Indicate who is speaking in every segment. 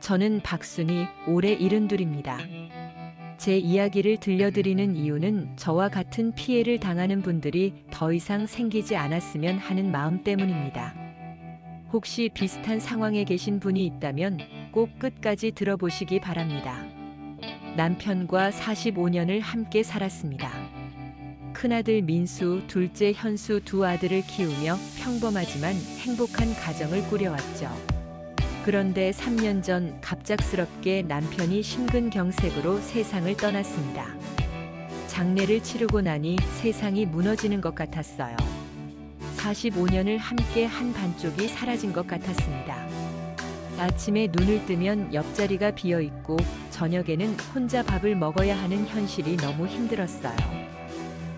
Speaker 1: 저는 박순희, 올해 72입니다. 제 이야기를 들려드리는 이유는 저와 같은 피해를 당하는 분들이 더 이상 생기지 않았으면 하는 마음 때문입니다. 혹시 비슷한 상황에 계신 분이 있다면 꼭 끝까지 들어보시기 바랍니다. 남편과 45년을 함께 살았습니다. 큰아들 민수, 둘째 현수 두 아들을 키우며 평범하지만 행복한 가정을 꾸려왔죠. 그런데 3년 전 갑작스럽게 남편이 심근경색으로 세상을 떠났습니다. 장례를 치르고 나니 세상이 무너지는 것 같았어요. 45년을 함께 한 반쪽이 사라진 것 같았습니다. 아침에 눈을 뜨면 옆자리가 비어 있고 저녁에는 혼자 밥을 먹어야 하는 현실이 너무 힘들었어요.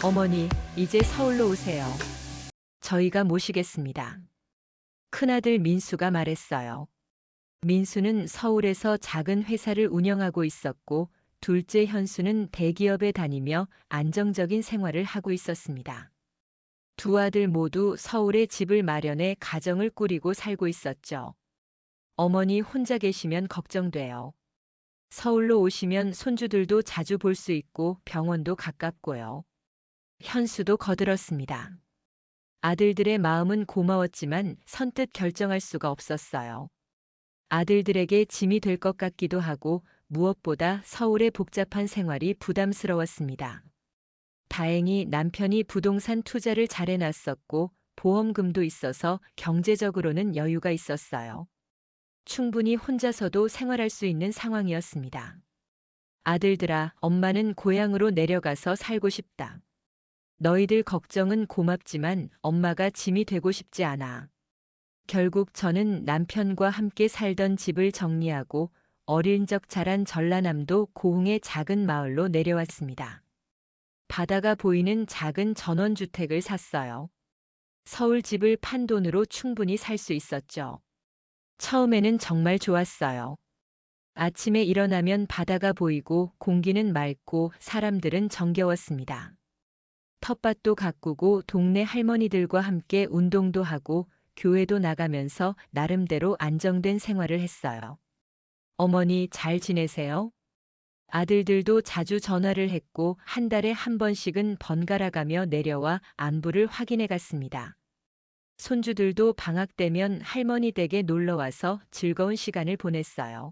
Speaker 1: 어머니, 이제 서울로 오세요. 저희가 모시겠습니다. 큰아들 민수가 말했어요. 민수는 서울에서 작은 회사를 운영하고 있었고, 둘째 현수는 대기업에 다니며 안정적인 생활을 하고 있었습니다. 두 아들 모두 서울에 집을 마련해 가정을 꾸리고 살고 있었죠. 어머니 혼자 계시면 걱정돼요. 서울로 오시면 손주들도 자주 볼 수 있고 병원도 가깝고요. 현수도 거들었습니다. 아들들의 마음은 고마웠지만 선뜻 결정할 수가 없었어요. 아들들에게 짐이 될 것 같기도 하고 무엇보다 서울의 복잡한 생활이 부담스러웠습니다. 다행히 남편이 부동산 투자를 잘 해놨었고 보험금도 있어서 경제적으로는 여유가 있었어요. 충분히 혼자서도 생활할 수 있는 상황이었습니다. 아들들아, 엄마는 고향으로 내려가서 살고 싶다. 너희들 걱정은 고맙지만 엄마가 짐이 되고 싶지 않아. 결국 저는 남편과 함께 살던 집을 정리하고 어린 적 자란 전라남도 고흥의 작은 마을로 내려왔습니다. 바다가 보이는 작은 전원주택을 샀어요. 서울 집을 판 돈으로 충분히 살 수 있었죠. 처음에는 정말 좋았어요. 아침에 일어나면 바다가 보이고 공기는 맑고 사람들은 정겨웠습니다. 텃밭도 가꾸고 동네 할머니들과 함께 운동도 하고 교회도 나가면서 나름대로 안정된 생활을 했어요. 어머니 잘 지내세요? 아들들도 자주 전화를 했고 한 달에 한 번씩은 번갈아 가며 내려와 안부를 확인해 갔습니다. 손주들도 방학 되면 할머니 댁에 놀러 와서 즐거운 시간을 보냈어요.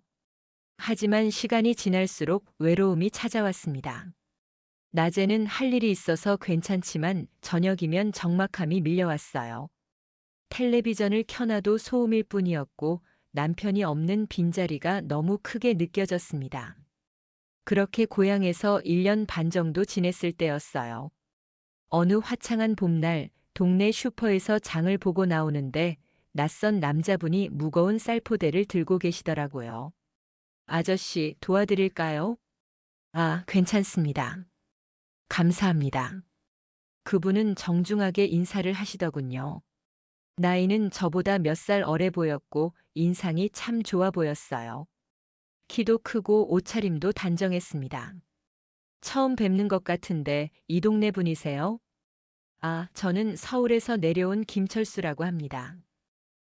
Speaker 1: 하지만 시간이 지날수록 외로움이 찾아왔습니다. 낮에는 할 일이 있어서 괜찮지만 저녁이면 적막함이 밀려왔어요. 텔레비전을 켜놔도 소음일 뿐이었고 남편이 없는 빈자리가 너무 크게 느껴졌습니다. 그렇게 고향에서 1년 반 정도 지냈을 때였어요. 어느 화창한 봄날 동네 슈퍼에서 장을 보고 나오는데 낯선 남자분이 무거운 쌀포대를 들고 계시더라고요. 아저씨, 도와드릴까요? 아, 괜찮습니다. 감사합니다. 그분은 정중하게 인사를 하시더군요. 나이는 저보다 몇 살 어려 보였고 인상이 참 좋아 보였어요. 키도 크고 옷차림도 단정했습니다. 처음 뵙는 것 같은데 이 동네 분이세요? 아, 저는 서울에서 내려온 김철수라고 합니다.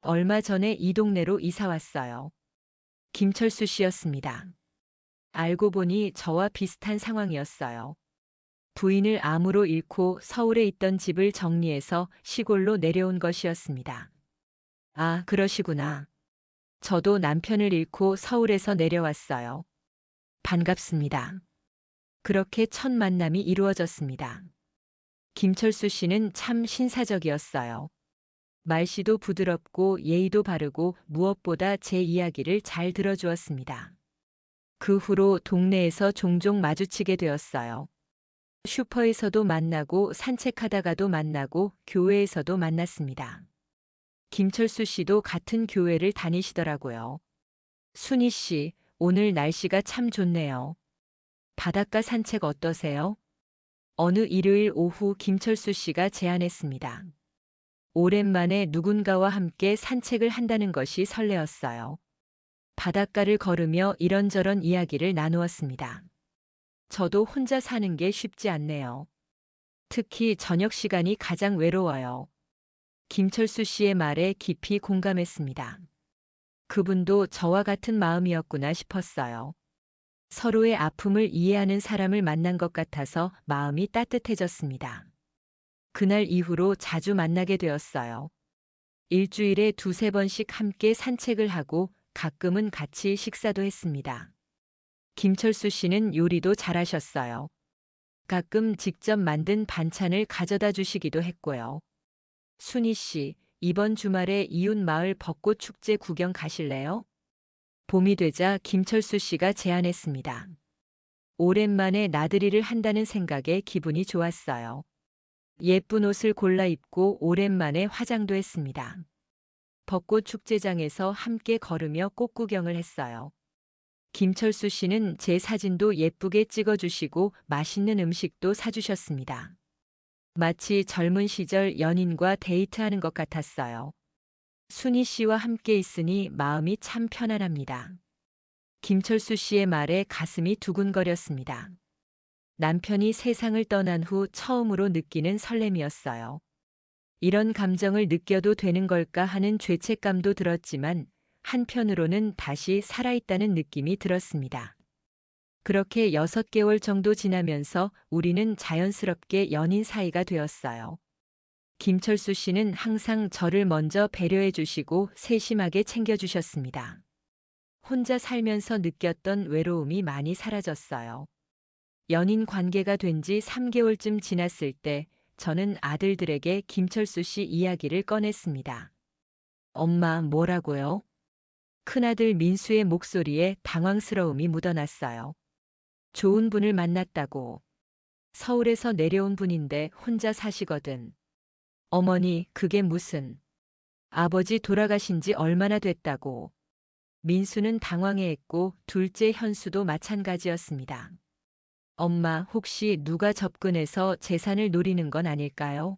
Speaker 1: 얼마 전에 이 동네로 이사 왔어요. 김철수 씨였습니다. 알고 보니 저와 비슷한 상황이었어요. 부인을 암으로 잃고 서울에 있던 집을 정리해서 시골로 내려온 것이었습니다. 아, 그러시구나. 저도 남편을 잃고 서울에서 내려왔어요. 반갑습니다. 그렇게 첫 만남이 이루어졌습니다. 김철수 씨는 참 신사적이었어요. 말씨도 부드럽고 예의도 바르고 무엇보다 제 이야기를 잘 들어주었습니다. 그 후로 동네에서 종종 마주치게 되었어요. 슈퍼에서도 만나고 산책하다가도 만나고 교회에서도 만났습니다. 김철수 씨도 같은 교회를 다니시더라고요. 순희 씨, 오늘 날씨가 참 좋네요. 바닷가 산책 어떠세요? 어느 일요일 오후 김철수 씨가 제안했습니다. 오랜만에 누군가와 함께 산책을 한다는 것이 설레었어요. 바닷가를 걸으며 이런저런 이야기를 나누었습니다. 저도 혼자 사는 게 쉽지 않네요. 특히 저녁 시간이 가장 외로워요. 김철수 씨의 말에 깊이 공감했습니다. 그분도 저와 같은 마음이었구나 싶었어요. 서로의 아픔을 이해하는 사람을 만난 것 같아서 마음이 따뜻해졌습니다. 그날 이후로 자주 만나게 되었어요. 일주일에 두세 번씩 함께 산책을 하고 가끔은 같이 식사도 했습니다. 김철수 씨는 요리도 잘하셨어요. 가끔 직접 만든 반찬을 가져다 주시기도 했고요. 순희 씨, 이번 주말에 이웃 마을 벚꽃 축제 구경 가실래요? 봄이 되자 김철수 씨가 제안했습니다. 오랜만에 나들이를 한다는 생각에 기분이 좋았어요. 예쁜 옷을 골라 입고 오랜만에 화장도 했습니다. 벚꽃 축제장에서 함께 걸으며 꽃 구경을 했어요. 김철수 씨는 제 사진도 예쁘게 찍어주시고 맛있는 음식도 사주셨습니다. 마치 젊은 시절 연인과 데이트하는 것 같았어요. 순희 씨와 함께 있으니 마음이 참 편안합니다. 김철수 씨의 말에 가슴이 두근거렸습니다. 남편이 세상을 떠난 후 처음으로 느끼는 설렘이었어요. 이런 감정을 느껴도 되는 걸까 하는 죄책감도 들었지만 한편으로는 다시 살아있다는 느낌이 들었습니다. 그렇게 6개월 정도 지나면서 우리는 자연스럽게 연인 사이가 되었어요. 김철수 씨는 항상 저를 먼저 배려해 주시고 세심하게 챙겨주셨습니다. 혼자 살면서 느꼈던 외로움이 많이 사라졌어요. 연인 관계가 된 지 3개월쯤 지났을 때 저는 아들들에게 김철수 씨 이야기를 꺼냈습니다. 엄마, 뭐라고요? 큰아들 민수의 목소리에 당황스러움이 묻어났어요. 좋은 분을 만났다고. 서울에서 내려온 분인데 혼자 사시거든. 어머니, 그게 무슨. 아버지 돌아가신 지 얼마나 됐다고. 민수는 당황해했고 둘째 현수도 마찬가지였습니다. 엄마, 혹시 누가 접근해서 재산을 노리는 건 아닐까요?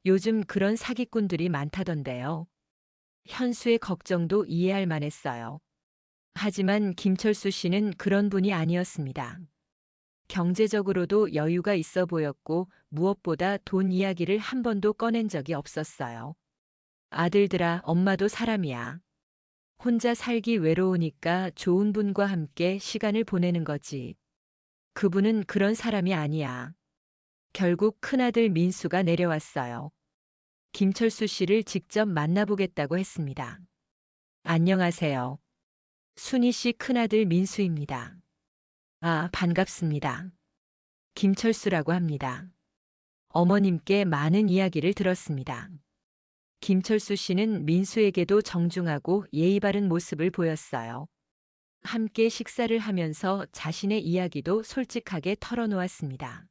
Speaker 1: 요즘 그런 사기꾼들이 많다던데요. 현수의 걱정도 이해할 만했어요. 하지만 김철수 씨는 그런 분이 아니었습니다. 경제적으로도 여유가 있어 보였고 무엇보다 돈 이야기를 한 번도 꺼낸 적이 없었어요. 아들들아, 엄마도 사람이야. 혼자 살기 외로우니까 좋은 분과 함께 시간을 보내는 거지. 그분은 그런 사람이 아니야. 결국 큰아들 민수가 내려왔어요. 김철수 씨를 직접 만나보겠다고 했습니다. 안녕하세요. 순희 씨 큰아들 민수입니다. 아, 반갑습니다. 김철수라고 합니다. 어머님께 많은 이야기를 들었습니다. 김철수 씨는 민수에게도 정중하고 예의 바른 모습을 보였어요. 함께 식사를 하면서 자신의 이야기도 솔직하게 털어놓았습니다.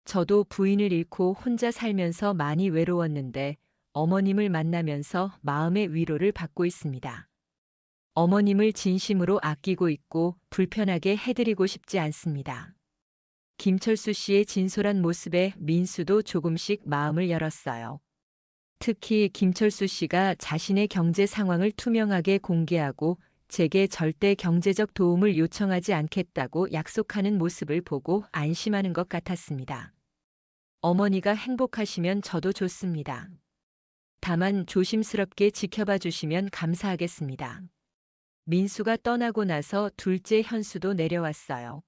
Speaker 1: 저도 부인을 잃고 혼자 살면서 많이 외로웠는데 어머님을 만나면서 마음의 위로를 받고 있습니다. 어머님을 진심으로 아끼고 있고 불편하게 해드리고 싶지 않습니다. 김철수 씨의 진솔한 모습에 민수도 조금씩 마음을 열었어요. 특히 김철수 씨가 자신의 경제 상황을 투명하게 공개하고 제게 절대 경제적 도움을 요청하지 않겠다고 약속하는 모습을 보고 안심하는 것 같았습니다. 어머니가 행복하시면 저도 좋습니다. 다만 조심스럽게 지켜봐 주시면 감사하겠습니다. 민수가 떠나고 나서 둘째 현수도 내려왔어요.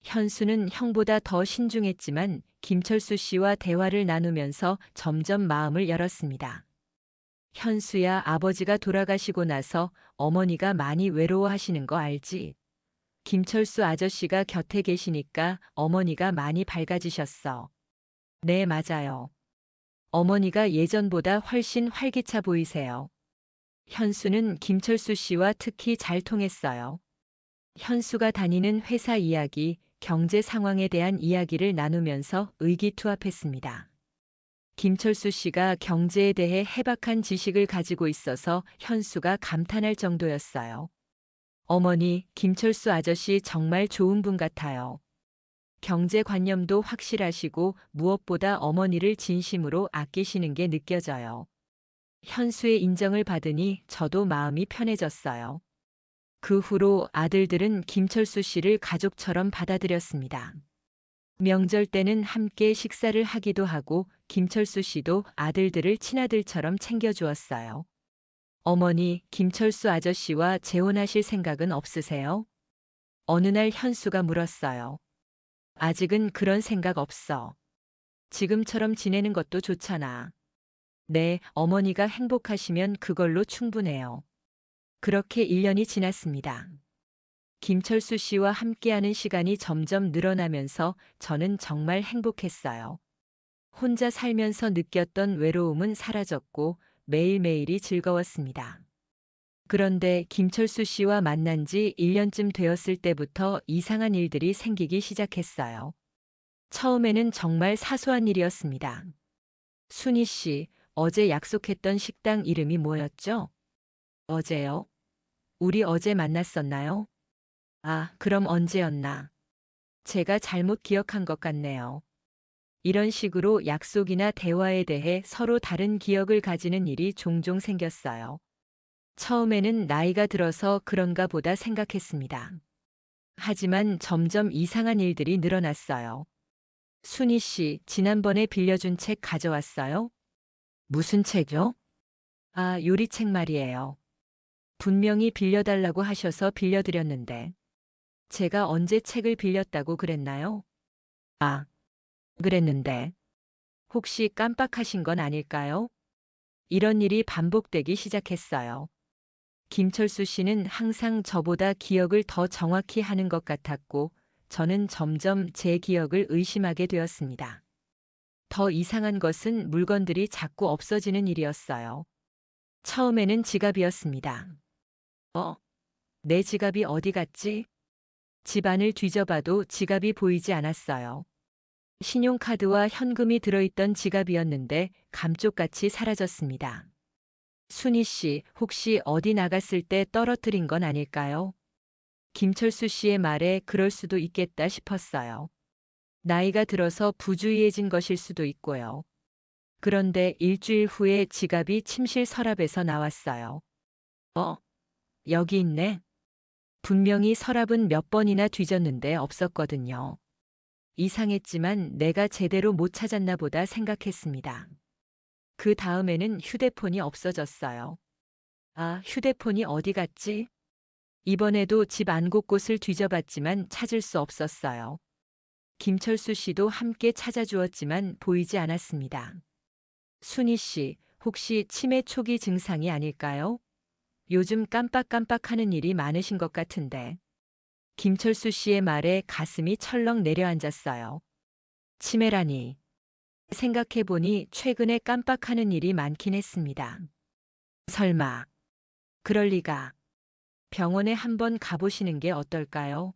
Speaker 1: 현수는 형보다 더 신중했지만 김철수 씨와 대화를 나누면서 점점 마음을 열었습니다. 현수야, 아버지가 돌아가시고 나서 어머니가 많이 외로워하시는 거 알지? 김철수 아저씨가 곁에 계시니까 어머니가 많이 밝아지셨어. 네, 맞아요. 어머니가 예전보다 훨씬 활기차 보이세요. 현수는 김철수 씨와 특히 잘 통했어요. 현수가 다니는 회사 이야기, 경제 상황에 대한 이야기를 나누면서 의기투합했습니다. 김철수 씨가 경제에 대해 해박한 지식을 가지고 있어서 현수가 감탄할 정도였어요. 어머니, 김철수 아저씨 정말 좋은 분 같아요. 경제관념도 확실하시고 무엇보다 어머니를 진심으로 아끼시는 게 느껴져요. 현수의 인정을 받으니 저도 마음이 편해졌어요. 그 후로 아들들은 김철수 씨를 가족처럼 받아들였습니다. 명절 때는 함께 식사를 하기도 하고 김철수 씨도 아들들을 친아들처럼 챙겨주었어요. 어머니, 김철수 아저씨와 재혼하실 생각은 없으세요? 어느 날 현수가 물었어요. 아직은 그런 생각 없어. 지금처럼 지내는 것도 좋잖아. 네, 어머니가 행복하시면 그걸로 충분해요. 그렇게 1년이 지났습니다. 김철수 씨와 함께하는 시간이 점점 늘어나면서 저는 정말 행복했어요. 혼자 살면서 느꼈던 외로움은 사라졌고 매일매일이 즐거웠습니다. 그런데 김철수 씨와 만난 지 1년쯤 되었을 때부터 이상한 일들이 생기기 시작했어요. 처음에는 정말 사소한 일이었습니다. 순희 씨, 어제 약속했던 식당 이름이 뭐였죠? 어제요? 우리 어제 만났었나요? 아, 그럼 언제였나? 제가 잘못 기억한 것 같네요. 이런 식으로 약속이나 대화에 대해 서로 다른 기억을 가지는 일이 종종 생겼어요. 처음에는 나이가 들어서 그런가 보다 생각했습니다. 하지만 점점 이상한 일들이 늘어났어요. 순희 씨, 지난번에 빌려준 책 가져왔어요? 무슨 책이요? 아, 요리책 말이에요. 분명히 빌려달라고 하셔서 빌려드렸는데. 제가 언제 책을 빌렸다고 그랬나요? 아, 그랬는데. 혹시 깜빡하신 건 아닐까요? 이런 일이 반복되기 시작했어요. 김철수 씨는 항상 저보다 기억을 더 정확히 하는 것 같았고, 저는 점점 제 기억을 의심하게 되었습니다. 더 이상한 것은 물건들이 자꾸 없어지는 일이었어요. 처음에는 지갑이었습니다. 내 지갑이 어디 갔지? 집안을 뒤져봐도 지갑이 보이지 않았어요. 신용카드와 현금이 들어있던 지갑이었는데 감쪽같이 사라졌습니다. 순희 씨, 혹시 어디 나갔을 때 떨어뜨린 건 아닐까요? 김철수 씨의 말에 그럴 수도 있겠다 싶었어요. 나이가 들어서 부주의해진 것일 수도 있고요. 그런데 일주일 후에 지갑이 침실 서랍에서 나왔어요. 여기 있네. 분명히 서랍은 몇 번이나 뒤졌는데 없었거든요. 이상했지만 내가 제대로 못 찾았나 보다 생각했습니다. 그 다음에는 휴대폰이 없어졌어요. 아, 휴대폰이 어디 갔지? 이번에도 집 안 곳곳을 뒤져봤지만 찾을 수 없었어요. 김철수 씨도 함께 찾아주었지만 보이지 않았습니다. 순희 씨, 혹시 치매 초기 증상이 아닐까요? 요즘 깜빡깜빡하는 일이 많으신 것 같은데. 김철수 씨의 말에 가슴이 철렁 내려앉았어요. 치매라니. 생각해보니 최근에 깜빡하는 일이 많긴 했습니다. 설마. 그럴 리가. 병원에 한번 가보시는 게 어떨까요?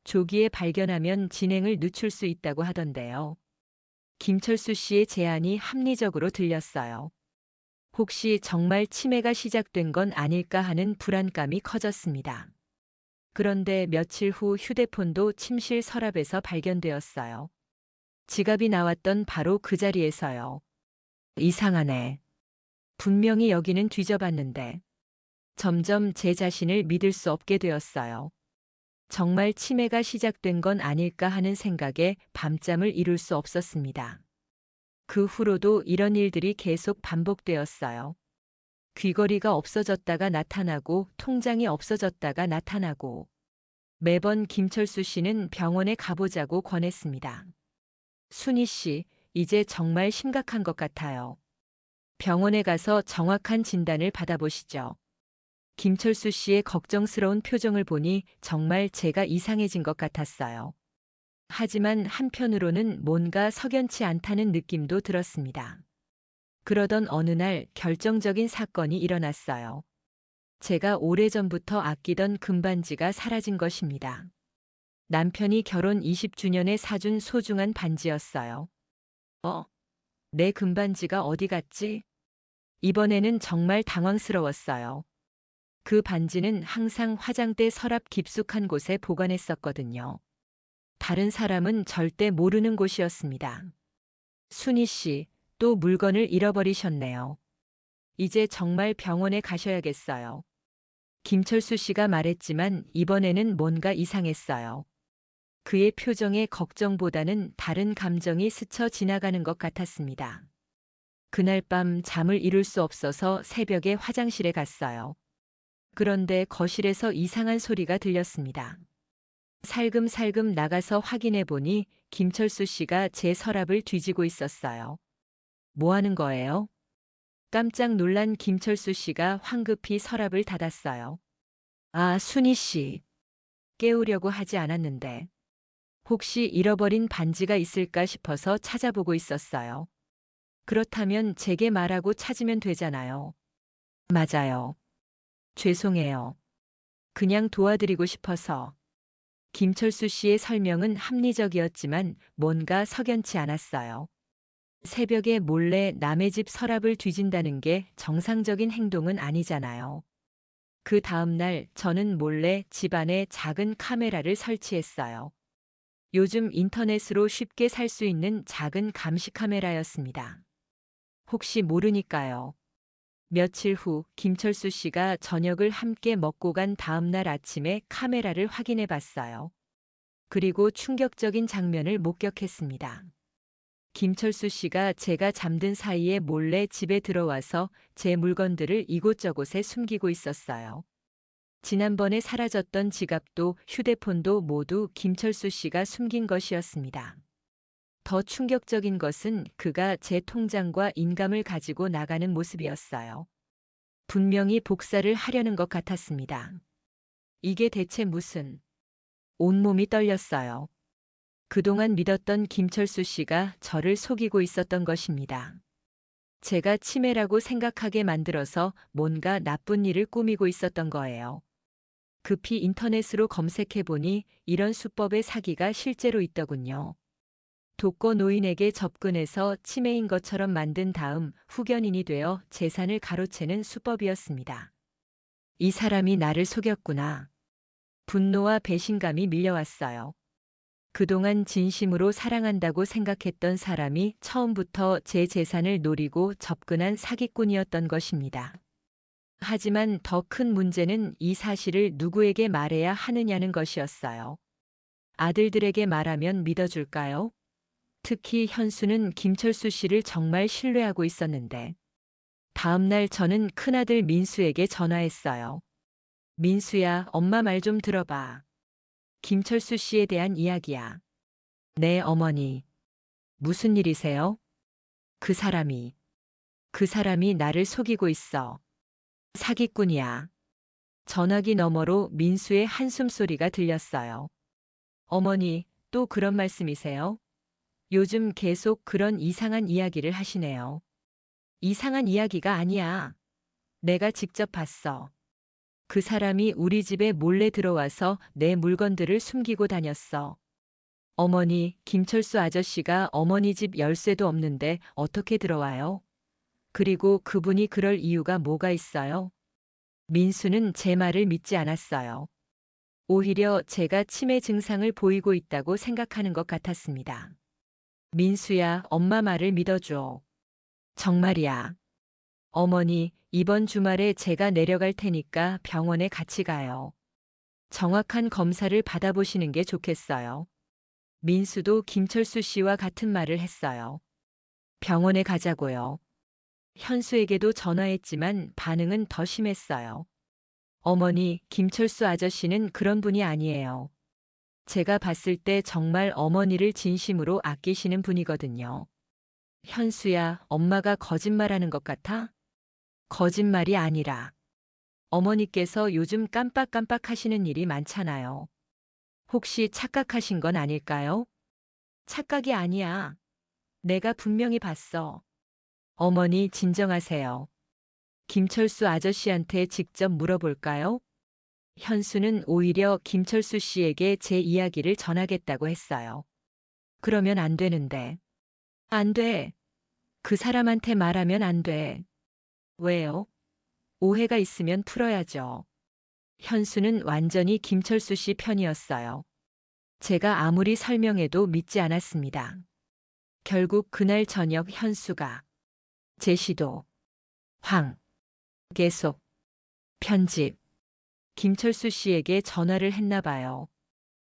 Speaker 1: 조기에 발견하면 진행을 늦출 수 있다고 하던데요. 김철수 씨의 제안이 합리적으로 들렸어요. 혹시 정말 치매가 시작된 건 아닐까 하는 불안감이 커졌습니다. 그런데 며칠 후 휴대폰도 침실 서랍에서 발견되었어요. 지갑이 나왔던 바로 그 자리에서요. 이상하네. 분명히 여기는 뒤져봤는데. 점점 제 자신을 믿을 수 없게 되었어요. 정말 치매가 시작된 건 아닐까 하는 생각에 밤잠을 이룰 수 없었습니다. 그 후로도 이런 일들이 계속 반복되었어요. 귀걸이가 없어졌다가 나타나고 통장이 없어졌다가 나타나고 매번 김철수 씨는 병원에 가보자고 권했습니다. 순희 씨, 이제 정말 심각한 것 같아요. 병원에 가서 정확한 진단을 받아보시죠. 김철수 씨의 걱정스러운 표정을 보니 정말 제가 이상해진 것 같았어요. 하지만 한편으로는 뭔가 석연치 않다는 느낌도 들었습니다. 그러던 어느 날 결정적인 사건이 일어났어요. 제가 오래전부터 아끼던 금반지가 사라진 것입니다. 남편이 결혼 20주년에 사준 소중한 반지였어요. 내 금반지가 어디 갔지? 이번에는 정말 당황스러웠어요. 그 반지는 항상 화장대 서랍 깊숙한 곳에 보관했었거든요. 다른 사람은 절대 모르는 곳이었습니다. 순희 씨, 또 물건을 잃어버리셨네요. 이제 정말 병원에 가셔야겠어요. 김철수 씨가 말했지만 이번에는 뭔가 이상했어요. 그의 표정에 걱정보다는 다른 감정이 스쳐 지나가는 것 같았습니다. 그날 밤 잠을 이룰 수 없어서 새벽에 화장실에 갔어요. 그런데 거실에서 이상한 소리가 들렸습니다. 살금살금 나가서 확인해 보니 김철수 씨가 제 서랍을 뒤지고 있었어요. 뭐 하는 거예요? 깜짝 놀란 김철수 씨가 황급히 서랍을 닫았어요. 아, 순희 씨. 깨우려고 하지 않았는데. 혹시 잃어버린 반지가 있을까 싶어서 찾아보고 있었어요. 그렇다면 제게 말하고 찾으면 되잖아요. 맞아요. 죄송해요. 그냥 도와드리고 싶어서. 김철수 씨의 설명은 합리적이었지만 뭔가 석연치 않았어요. 새벽에 몰래 남의 집 서랍을 뒤진다는 게 정상적인 행동은 아니잖아요. 그 다음날 저는 몰래 집안에 작은 카메라를 설치했어요. 요즘 인터넷으로 쉽게 살 수 있는 작은 감시 카메라였습니다. 혹시 모르니까요. 며칠 후 김철수 씨가 저녁을 함께 먹고 간 다음날 아침에 카메라를 확인해 봤어요. 그리고 충격적인 장면을 목격했습니다. 김철수 씨가 제가 잠든 사이에 몰래 집에 들어와서 제 물건들을 이곳저곳에 숨기고 있었어요. 지난번에 사라졌던 지갑도 휴대폰도 모두 김철수 씨가 숨긴 것이었습니다. 더 충격적인 것은 그가 제 통장과 인감을 가지고 나가는 모습이었어요. 분명히 복사를 하려는 것 같았습니다. 이게 대체 무슨... 온몸이 떨렸어요. 그동안 믿었던 김철수 씨가 저를 속이고 있었던 것입니다. 제가 치매라고 생각하게 만들어서 뭔가 나쁜 일을 꾸미고 있었던 거예요. 급히 인터넷으로 검색해보니 이런 수법의 사기가 실제로 있더군요. 독거 노인에게 접근해서 치매인 것처럼 만든 다음 후견인이 되어 재산을 가로채는 수법이었습니다. 이 사람이 나를 속였구나. 분노와 배신감이 밀려왔어요. 그동안 진심으로 사랑한다고 생각했던 사람이 처음부터 제 재산을 노리고 접근한 사기꾼이었던 것입니다. 하지만 더 큰 문제는 이 사실을 누구에게 말해야 하느냐는 것이었어요. 아들들에게 말하면 믿어줄까요? 특히 현수는 김철수 씨를 정말 신뢰하고 있었는데. 다음 날 저는 큰아들 민수에게 전화했어요. 민수야, 엄마 말 좀 들어봐. 김철수 씨에 대한 이야기야. 네, 어머니. 무슨 일이세요? 그 사람이 나를 속이고 있어. 사기꾼이야. 전화기 너머로 민수의 한숨 소리가 들렸어요. 어머니, 또 그런 말씀이세요? 요즘 계속 그런 이상한 이야기를 하시네요. 이상한 이야기가 아니야. 내가 직접 봤어. 그 사람이 우리 집에 몰래 들어와서 내 물건들을 숨기고 다녔어. 어머니, 김철수 아저씨가 어머니 집 열쇠도 없는데 어떻게 들어와요? 그리고 그분이 그럴 이유가 뭐가 있어요? 민수는 제 말을 믿지 않았어요. 오히려 제가 치매 증상을 보이고 있다고 생각하는 것 같았습니다. 민수야, 엄마 말을 믿어줘. 정말이야. 어머니, 이번 주말에 제가 내려갈 테니까 병원에 같이 가요. 정확한 검사를 받아보시는 게 좋겠어요. 민수도 김철수 씨와 같은 말을 했어요. 병원에 가자고요. 현수에게도 전화했지만 반응은 더 심했어요. 어머니, 김철수 아저씨는 그런 분이 아니에요. 제가 봤을 때 정말 어머니를 진심으로 아끼시는 분이거든요. 현수야, 엄마가 거짓말하는 것 같아? 거짓말이 아니라 어머니께서 요즘 깜빡깜빡 하시는 일이 많잖아요. 혹시 착각하신 건 아닐까요? 착각이 아니야. 내가 분명히 봤어. 어머니 진정하세요. 김철수 아저씨한테 직접 물어볼까요? 현수는 오히려 김철수 씨에게 제 이야기를 전하겠다고 했어요. 그러면 안 되는데. 안 돼. 그 사람한테 말하면 안 돼. 왜요? 오해가 있으면 풀어야죠. 현수는 완전히 김철수 씨 편이었어요. 제가 아무리 설명해도 믿지 않았습니다. 결국 그날 저녁 현수가 제시도, 계속, 편집, 김철수 씨에게 전화를 했나 봐요.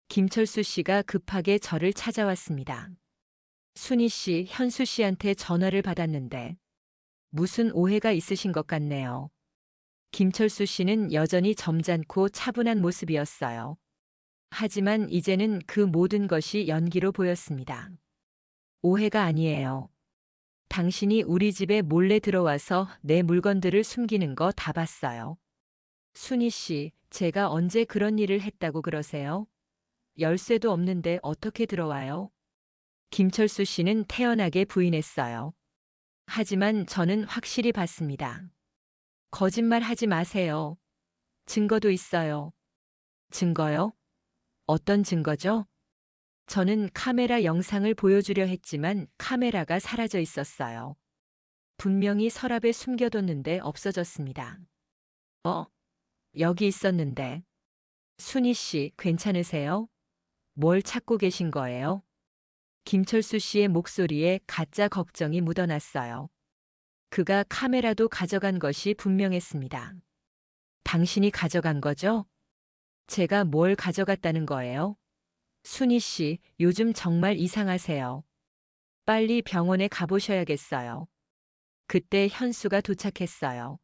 Speaker 1: 김철수 씨가 급하게 저를 찾아왔습니다. 순희 씨, 현수 씨한테 전화를 받았는데 무슨 오해가 있으신 것 같네요. 김철수 씨는 여전히 점잖고 차분한 모습이었어요. 하지만 이제는 그 모든 것이 연기로 보였습니다. 오해가 아니에요. 당신이 우리 집에 몰래 들어와서 내 물건들을 숨기는 거 다 봤어요. 순희 씨, 제가 언제 그런 일을 했다고 그러세요? 열쇠도 없는데 어떻게 들어와요? 김철수 씨는 태연하게 부인했어요. 하지만 저는 확실히 봤습니다. 거짓말 하지 마세요. 증거도 있어요. 증거요? 어떤 증거죠? 저는 카메라 영상을 보여주려 했지만 카메라가 사라져 있었어요. 분명히 서랍에 숨겨뒀는데 없어졌습니다. 여기 있었는데. 순희 씨, 괜찮으세요? 뭘 찾고 계신 거예요? 김철수 씨의 목소리에 가짜 걱정이 묻어났어요. 그가 카메라도 가져간 것이 분명했습니다. 당신이 가져간 거죠? 제가 뭘 가져갔다는 거예요? 순희 씨, 요즘 정말 이상하세요. 빨리 병원에 가보셔야겠어요. 그때 현수가 도착했어요.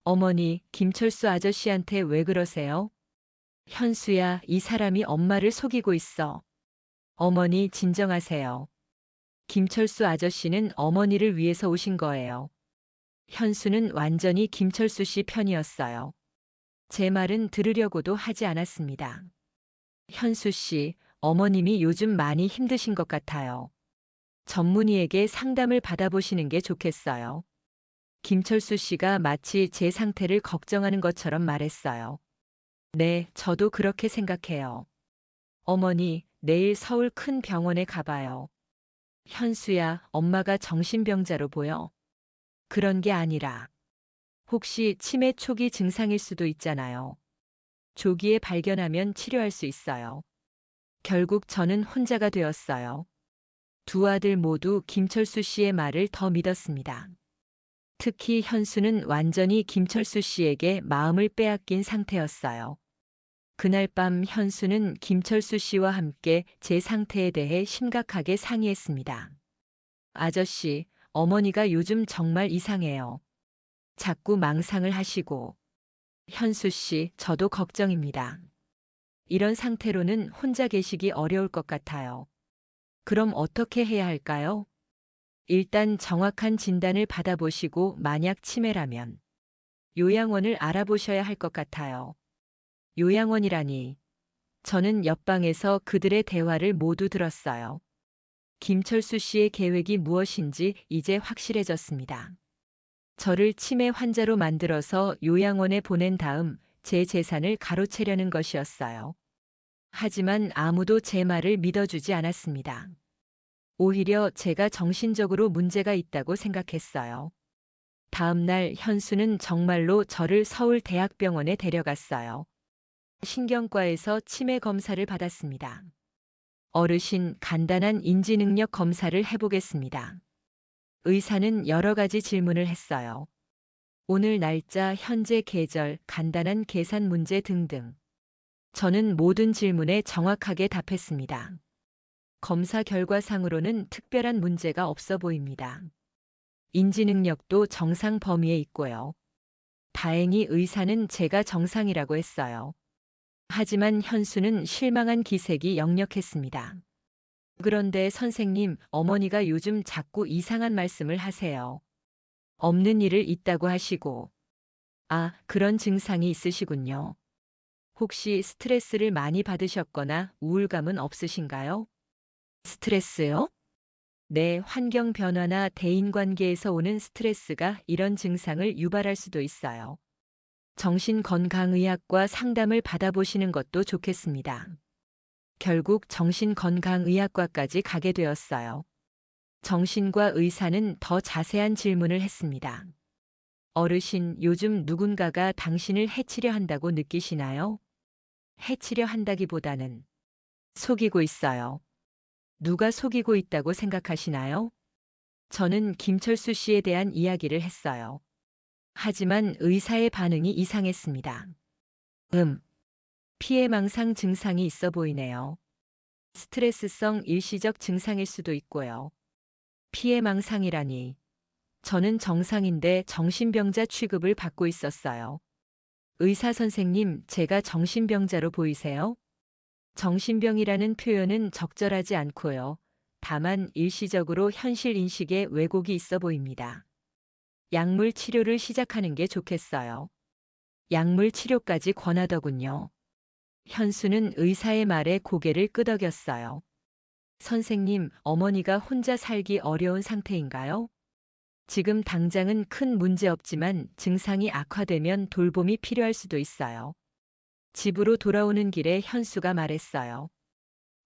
Speaker 1: 어머니, 김철수 아저씨한테 왜 그러세요? 현수야, 이 사람이 엄마를 속이고 있어. 어머니, 진정하세요. 김철수 아저씨는 어머니를 위해서 오신 거예요. 현수는 완전히 김철수 씨 편이었어요. 제 말은 들으려고도 하지 않았습니다. 현수 씨, 어머님이 요즘 많이 힘드신 것 같아요. 전문의에게 상담을 받아보시는 게 좋겠어요. 김철수 씨가 마치 제 상태를 걱정하는 것처럼 말했어요. 네, 저도 그렇게 생각해요. 어머니, 내일 서울 큰 병원에 가봐요. 현수야, 엄마가 정신병자로 보여. 그런 게 아니라 혹시 치매 초기 증상일 수도 있잖아요. 조기에 발견하면 치료할 수 있어요. 결국 저는 혼자가 되었어요. 두 아들 모두 김철수 씨의 말을 더 믿었습니다. 특히 현수는 완전히 김철수 씨에게 마음을 빼앗긴 상태였어요. 그날 밤 현수는 김철수 씨와 함께 제 상태에 대해 심각하게 상의했습니다. 아저씨, 어머니가 요즘 정말 이상해요. 자꾸 망상을 하시고. 현수 씨, 저도 걱정입니다. 이런 상태로는 혼자 계시기 어려울 것 같아요. 그럼 어떻게 해야 할까요? 일단 정확한 진단을 받아보시고 만약 치매라면 요양원을 알아보셔야 할 것 같아요. 요양원이라니. 저는 옆방에서 그들의 대화를 모두 들었어요. 김철수 씨의 계획이 무엇인지 이제 확실해졌습니다. 저를 치매 환자로 만들어서 요양원에 보낸 다음 제 재산을 가로채려는 것이었어요. 하지만 아무도 제 말을 믿어주지 않았습니다. 오히려 제가 정신적으로 문제가 있다고 생각했어요. 다음 날 현수는 정말로 저를 서울대학병원에 데려갔어요. 신경과에서 치매 검사를 받았습니다. 어르신, 간단한 인지능력 검사를 해보겠습니다. 의사는 여러 가지 질문을 했어요. 오늘 날짜, 현재 계절, 간단한 계산 문제 등등. 저는 모든 질문에 정확하게 답했습니다. 검사 결과상으로는 특별한 문제가 없어 보입니다. 인지능력도 정상 범위에 있고요. 다행히 의사는 제가 정상이라고 했어요. 하지만 현수는 실망한 기색이 역력했습니다. 그런데 선생님, 어머니가 요즘 자꾸 이상한 말씀을 하세요. 없는 일을 있다고 하시고. 아, 그런 증상이 있으시군요. 혹시 스트레스를 많이 받으셨거나 우울감은 없으신가요? 스트레스요? 네, 환경 변화나 대인관계에서 오는 스트레스가 이런 증상을 유발할 수도 있어요. 정신건강의학과 상담을 받아보시는 것도 좋겠습니다. 결국 정신건강의학과까지 가게 되었어요. 정신과 의사는 더 자세한 질문을 했습니다. 어르신, 요즘 누군가가 당신을 해치려 한다고 느끼시나요? 해치려 한다기보다는 속이고 있어요. 누가 속이고 있다고 생각하시나요? 저는 김철수 씨에 대한 이야기를 했어요. 하지만 의사의 반응이 이상했습니다. 피해망상 증상이 있어 보이네요. 스트레스성 일시적 증상일 수도 있고요. 피해망상이라니. 저는 정상인데 정신병자 취급을 받고 있었어요. 의사 선생님, 제가 정신병자로 보이세요? 정신병이라는 표현은 적절하지 않고요. 다만 일시적으로 현실 인식에 왜곡이 있어 보입니다. 약물 치료를 시작하는 게 좋겠어요. 약물 치료까지 권하더군요. 현수는 의사의 말에 고개를 끄덕였어요. 선생님, 어머니가 혼자 살기 어려운 상태인가요? 지금 당장은 큰 문제 없지만 증상이 악화되면 돌봄이 필요할 수도 있어요. 집으로 돌아오는 길에 현수가 말했어요.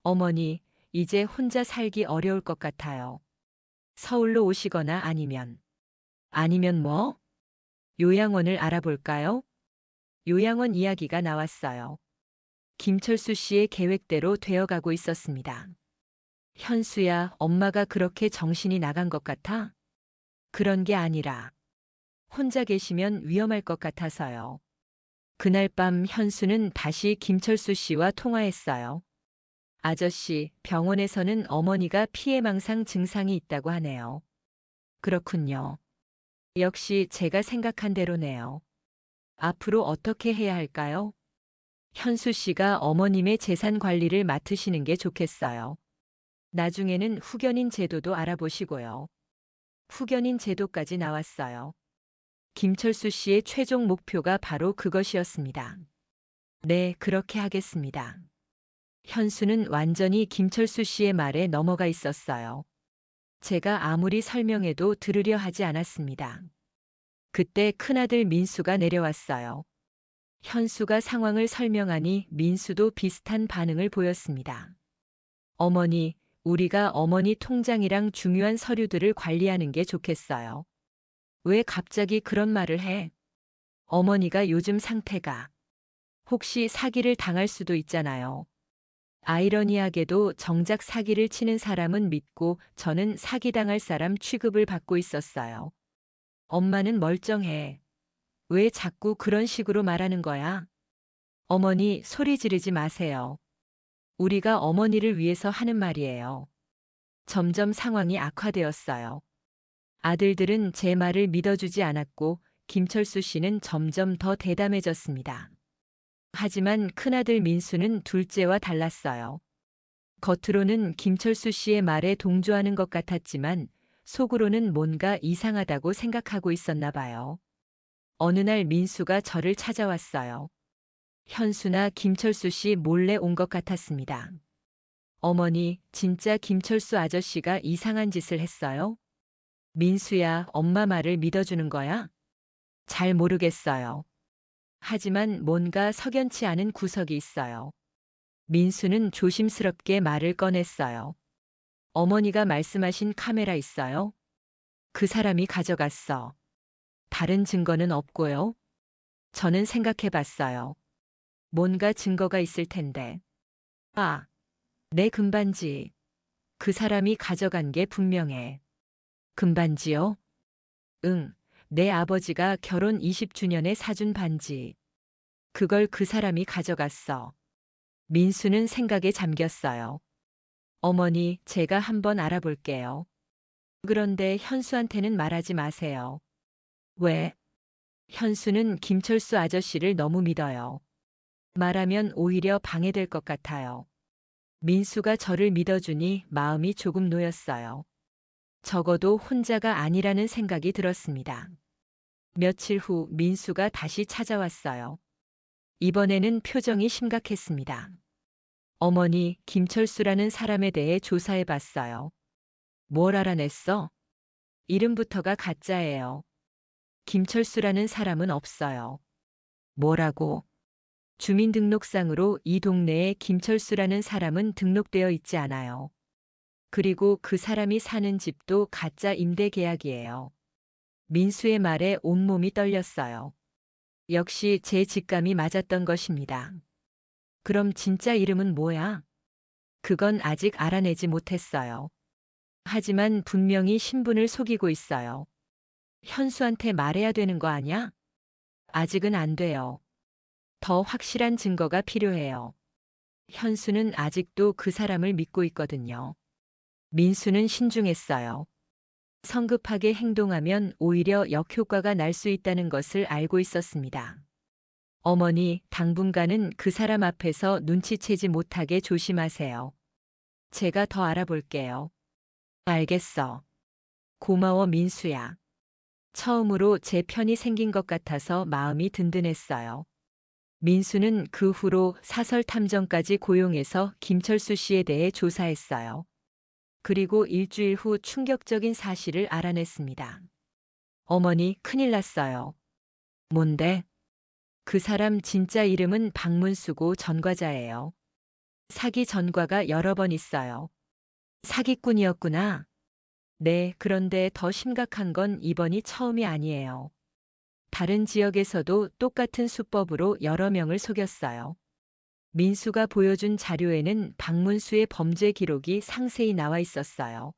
Speaker 1: 어머니, 이제 혼자 살기 어려울 것 같아요. 서울로 오시거나 아니면 뭐? 요양원을 알아볼까요? 요양원 이야기가 나왔어요. 김철수 씨의 계획대로 되어가고 있었습니다. 현수야, 엄마가 그렇게 정신이 나간 것 같아? 그런 게 아니라 혼자 계시면 위험할 것 같아서요. 그날 밤 현수는 다시 김철수 씨와 통화했어요. 아저씨, 병원에서는 어머니가 피해망상 증상이 있다고 하네요. 그렇군요. 역시 제가 생각한 대로네요. 앞으로 어떻게 해야 할까요? 현수 씨가 어머님의 재산 관리를 맡으시는 게 좋겠어요. 나중에는 후견인 제도도 알아보시고요. 후견인 제도까지 나왔어요. 김철수 씨의 최종 목표가 바로 그것이었습니다. 네, 그렇게 하겠습니다. 현수는 완전히 김철수 씨의 말에 넘어가 있었어요. 제가 아무리 설명해도 들으려 하지 않았습니다. 그때 큰아들 민수가 내려왔어요. 현수가 상황을 설명하니 민수도 비슷한 반응을 보였습니다. 어머니, 우리가 어머니 통장이랑 중요한 서류들을 관리하는 게 좋겠어요. 왜 갑자기 그런 말을 해? 어머니가 요즘 상태가 혹시 사기를 당할 수도 있잖아요. 아이러니하게도 정작 사기를 치는 사람은 믿고 저는 사기당할 사람 취급을 받고 있었어요. 엄마는 멀쩡해. 왜 자꾸 그런 식으로 말하는 거야? 어머니, 소리 지르지 마세요. 우리가 어머니를 위해서 하는 말이에요. 점점 상황이 악화되었어요. 아들들은 제 말을 믿어주지 않았고 김철수 씨는 점점 더 대담해졌습니다. 하지만 큰아들 민수는 둘째와 달랐어요. 겉으로는 김철수 씨의 말에 동조하는 것 같았지만 속으로는 뭔가 이상하다고 생각하고 있었나 봐요. 어느 날 민수가 저를 찾아왔어요. 현수나 김철수 씨 몰래 온 것 같았습니다. 어머니, 진짜 김철수 아저씨가 이상한 짓을 했어요? 민수야, 엄마 말을 믿어주는 거야? 잘 모르겠어요. 하지만 뭔가 석연치 않은 구석이 있어요. 민수는 조심스럽게 말을 꺼냈어요. 어머니가 말씀하신 카메라 있어요? 그 사람이 가져갔어. 다른 증거는 없고요. 저는 생각해 봤어요. 뭔가 증거가 있을 텐데. 아, 내 금반지. 그 사람이 가져간 게 분명해. 금반지요? 응, 내 아버지가 결혼 20주년에 사준 반지. 그걸 그 사람이 가져갔어. 민수는 생각에 잠겼어요. 어머니, 제가 한번 알아볼게요. 그런데 현수한테는 말하지 마세요. 왜? 현수는 김철수 아저씨를 너무 믿어요. 말하면 오히려 방해될 것 같아요. 민수가 저를 믿어주니 마음이 조금 놓였어요. 적어도 혼자가 아니라는 생각이 들었습니다. 며칠 후 민수가 다시 찾아왔어요. 이번에는 표정이 심각했습니다. 어머니, 김철수라는 사람에 대해 조사해 봤어요. 뭘 알아냈어? 이름부터가 가짜예요. 김철수라는 사람은 없어요. 뭐라고? 주민등록상으로 이 동네에 김철수라는 사람은 등록되어 있지 않아요. 그리고 그 사람이 사는 집도 가짜 임대 계약이에요. 민수의 말에 온몸이 떨렸어요. 역시 제 직감이 맞았던 것입니다. 그럼 진짜 이름은 뭐야? 그건 아직 알아내지 못했어요. 하지만 분명히 신분을 속이고 있어요. 현수한테 말해야 되는 거 아냐? 아직은 안 돼요. 더 확실한 증거가 필요해요. 현수는 아직도 그 사람을 믿고 있거든요. 민수는 신중했어요. 성급하게 행동하면 오히려 역효과가 날 수 있다는 것을 알고 있었습니다. 어머니, 당분간은 그 사람 앞에서 눈치채지 못하게 조심하세요. 제가 더 알아볼게요. 알겠어. 고마워, 민수야. 처음으로 제 편이 생긴 것 같아서 마음이 든든했어요. 민수는 그 후로 사설 탐정까지 고용해서 김철수 씨에 대해 조사했어요. 그리고 일주일 후 충격적인 사실을 알아냈습니다. 어머니, 큰일 났어요. 뭔데? 그 사람 진짜 이름은 박문수고 전과자예요. 사기 전과가 여러 번 있어요. 사기꾼이었구나. 네, 그런데 더 심각한 건 이번이 처음이 아니에요. 다른 지역에서도 똑같은 수법으로 여러 명을 속였어요. 민수가 보여준 자료에는 박문수의 범죄 기록이 상세히 나와 있었어요.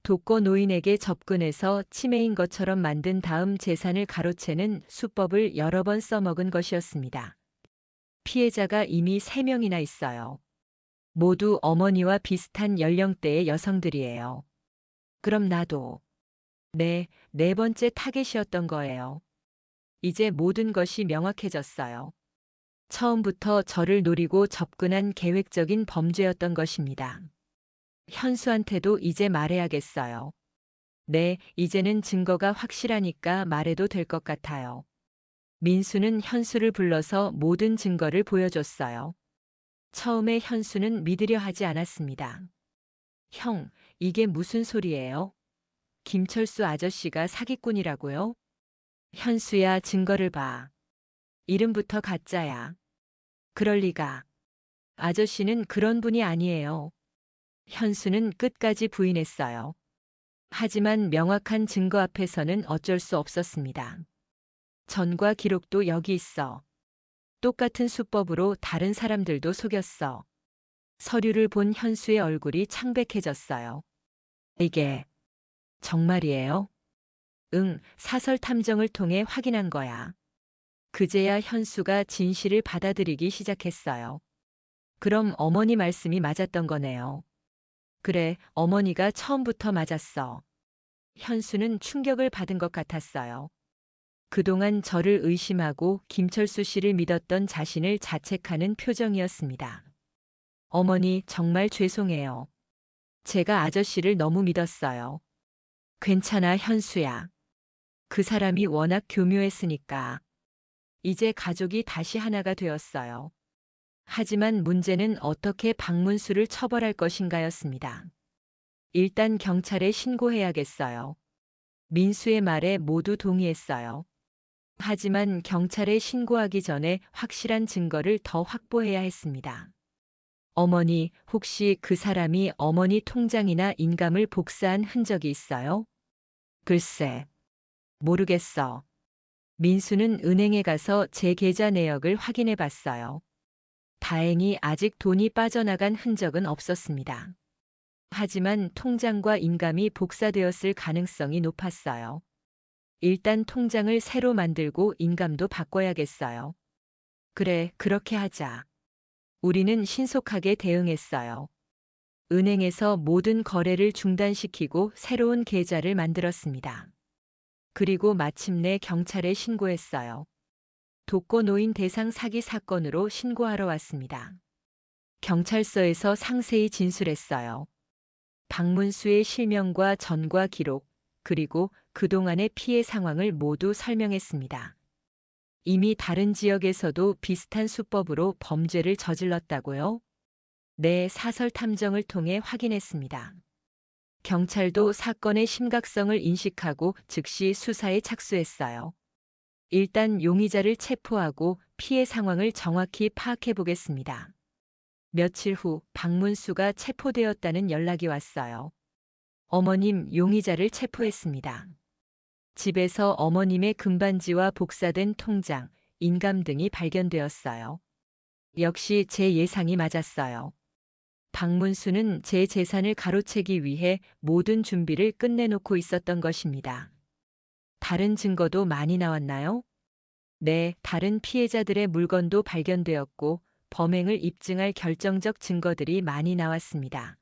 Speaker 1: 독거 노인에게 접근해서 치매인 것처럼 만든 다음 재산을 가로채는 수법을 여러 번 써먹은 것이었습니다. 피해자가 이미 3명이나 있어요. 모두 어머니와 비슷한 연령대의 여성들이에요. 그럼 나도. 네, 4번째 타겟이었던 거예요. 이제 모든 것이 명확해졌어요. 처음부터 저를 노리고 접근한 계획적인 범죄였던 것입니다. 현수한테도 이제 말해야겠어요. 네, 이제는 증거가 확실하니까 말해도 될 것 같아요. 민수는 현수를 불러서 모든 증거를 보여줬어요. 처음에 현수는 믿으려 하지 않았습니다. 형, 이게 무슨 소리예요? 김철수 아저씨가 사기꾼이라고요? 현수야, 증거를 봐. 이름부터 가짜야. 그럴 리가. 아저씨는 그런 분이 아니에요. 현수는 끝까지 부인했어요. 하지만 명확한 증거 앞에서는 어쩔 수 없었습니다. 전과 기록도 여기 있어. 똑같은 수법으로 다른 사람들도 속였어. 서류를 본 현수의 얼굴이 창백해졌어요. 이게 정말이에요? 응, 사설 탐정을 통해 확인한 거야. 그제야 현수가 진실을 받아들이기 시작했어요. 그럼 어머니 말씀이 맞았던 거네요. 그래, 어머니가 처음부터 맞았어. 현수는 충격을 받은 것 같았어요. 그동안 저를 의심하고 김철수 씨를 믿었던 자신을 자책하는 표정이었습니다. 어머니, 정말 죄송해요. 제가 아저씨를 너무 믿었어요. 괜찮아, 현수야. 그 사람이 워낙 교묘했으니까. 이제 가족이 다시 하나가 되었어요. 하지만 문제는 어떻게 박문수를 처벌할 것인가였습니다. 일단 경찰에 신고해야겠어요. 민수의 말에 모두 동의했어요. 하지만 경찰에 신고하기 전에 확실한 증거를 더 확보해야 했습니다. 어머니, 혹시 그 사람이 어머니 통장이나 인감을 복사한 흔적이 있어요? 글쎄, 모르겠어. 민수는 은행에 가서 제 계좌 내역을 확인해 봤어요. 다행히 아직 돈이 빠져나간 흔적은 없었습니다. 하지만 통장과 인감이 복사되었을 가능성이 높았어요. 일단 통장을 새로 만들고 인감도 바꿔야겠어요. 그래, 그렇게 하자. 우리는 신속하게 대응했어요. 은행에서 모든 거래를 중단시키고 새로운 계좌를 만들었습니다. 그리고 마침내 경찰에 신고했어요. 독거노인 대상 사기 사건으로 신고하러 왔습니다. 경찰서에서 상세히 진술했어요. 박문수의 실명과 전과 기록, 그리고 그동안의 피해 상황을 모두 설명했습니다. 이미 다른 지역에서도 비슷한 수법으로 범죄를 저질렀다고요? 네, 사설 탐정을 통해 확인했습니다. 경찰도 사건의 심각성을 인식하고 즉시 수사에 착수했어요. 일단 용의자를 체포하고 피해 상황을 정확히 파악해 보겠습니다. 며칠 후 박문수가 체포되었다는 연락이 왔어요. 어머님, 용의자를 체포했습니다. 집에서 어머님의 금반지와 복사된 통장, 인감 등이 발견되었어요. 역시 제 예상이 맞았어요. 박문수는 제 재산을 가로채기 위해 모든 준비를 끝내놓고 있었던 것입니다. 다른 증거도 많이 나왔나요? 네, 다른 피해자들의 물건도 발견되었고 범행을 입증할 결정적 증거들이 많이 나왔습니다.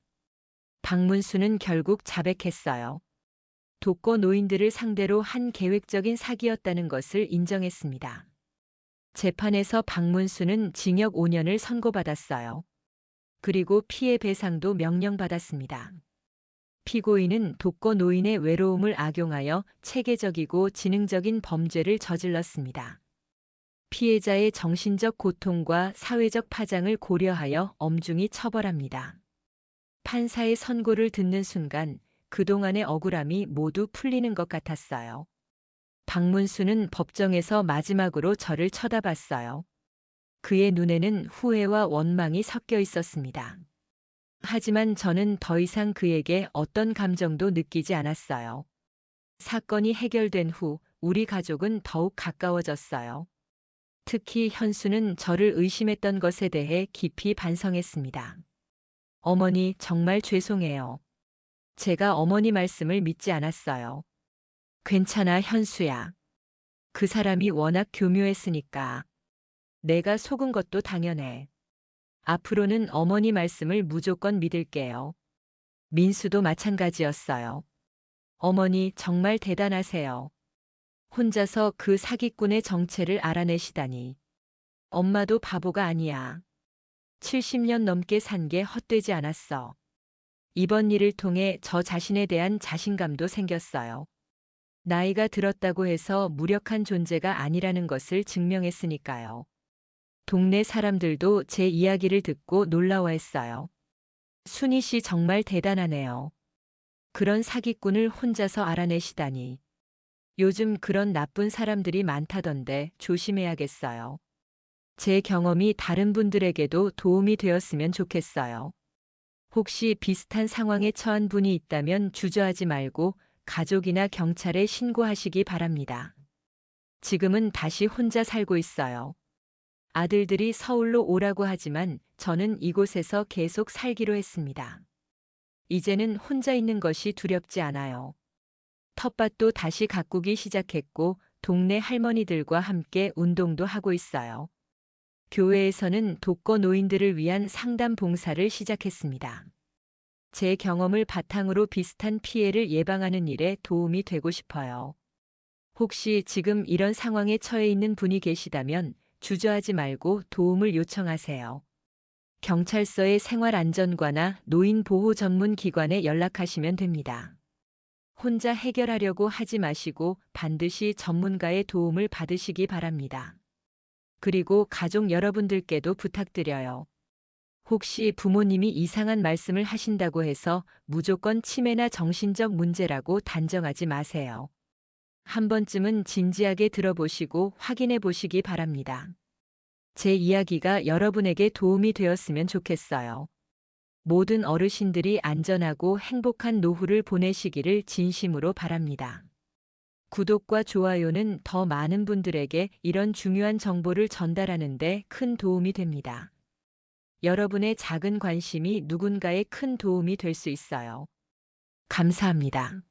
Speaker 1: 박문수는 결국 자백했어요. 독거 노인들을 상대로 한 계획적인 사기였다는 것을 인정했습니다. 재판에서 박문수는 징역 5년을 선고받았어요. 그리고 피해 배상도 명령받았습니다. 피고인은 독거 노인의 외로움을 악용하여 체계적이고 지능적인 범죄를 저질렀습니다. 피해자의 정신적 고통과 사회적 파장을 고려하여 엄중히 처벌합니다. 판사의 선고를 듣는 순간 그동안의 억울함이 모두 풀리는 것 같았어요. 박문수는 법정에서 마지막으로 저를 쳐다봤어요. 그의 눈에는 후회와 원망이 섞여 있었습니다. 하지만 저는 더 이상 그에게 어떤 감정도 느끼지 않았어요. 사건이 해결된 후 우리 가족은 더욱 가까워졌어요. 특히 현수는 저를 의심했던 것에 대해 깊이 반성했습니다. 어머니, 정말 죄송해요. 제가 어머니 말씀을 믿지 않았어요. 괜찮아, 현수야. 그 사람이 워낙 교묘했으니까. 내가 속은 것도 당연해. 앞으로는 어머니 말씀을 무조건 믿을게요. 민수도 마찬가지였어요. 어머니, 정말 대단하세요. 혼자서 그 사기꾼의 정체를 알아내시다니. 엄마도 바보가 아니야. 70년 넘게 산 게 헛되지 않았어. 이번 일을 통해 저 자신에 대한 자신감도 생겼어요. 나이가 들었다고 해서 무력한 존재가 아니라는 것을 증명했으니까요. 동네 사람들도 제 이야기를 듣고 놀라워했어요. 순희 씨 정말 대단하네요. 그런 사기꾼을 혼자서 알아내시다니. 요즘 그런 나쁜 사람들이 많다던데 조심해야겠어요. 제 경험이 다른 분들에게도 도움이 되었으면 좋겠어요. 혹시 비슷한 상황에 처한 분이 있다면 주저하지 말고 가족이나 경찰에 신고하시기 바랍니다. 지금은 다시 혼자 살고 있어요. 아들들이 서울로 오라고 하지만 저는 이곳에서 계속 살기로 했습니다. 이제는 혼자 있는 것이 두렵지 않아요. 텃밭도 다시 가꾸기 시작했고 동네 할머니들과 함께 운동도 하고 있어요. 교회에서는 독거 노인들을 위한 상담 봉사를 시작했습니다. 제 경험을 바탕으로 비슷한 피해를 예방하는 일에 도움이 되고 싶어요. 혹시 지금 이런 상황에 처해 있는 분이 계시다면 주저하지 말고 도움을 요청하세요. 경찰서의 생활안전과나 노인보호 전문 기관에 연락하시면 됩니다. 혼자 해결하려고 하지 마시고 반드시 전문가의 도움을 받으시기 바랍니다. 그리고 가족 여러분들께도 부탁드려요. 혹시 부모님이 이상한 말씀을 하신다고 해서 무조건 치매나 정신적 문제라고 단정하지 마세요. 한 번쯤은 진지하게 들어보시고 확인해 보시기 바랍니다. 제 이야기가 여러분에게 도움이 되었으면 좋겠어요. 모든 어르신들이 안전하고 행복한 노후를 보내시기를 진심으로 바랍니다. 구독과 좋아요는 더 많은 분들에게 이런 중요한 정보를 전달하는 데 큰 도움이 됩니다. 여러분의 작은 관심이 누군가에 큰 도움이 될 수 있어요. 감사합니다.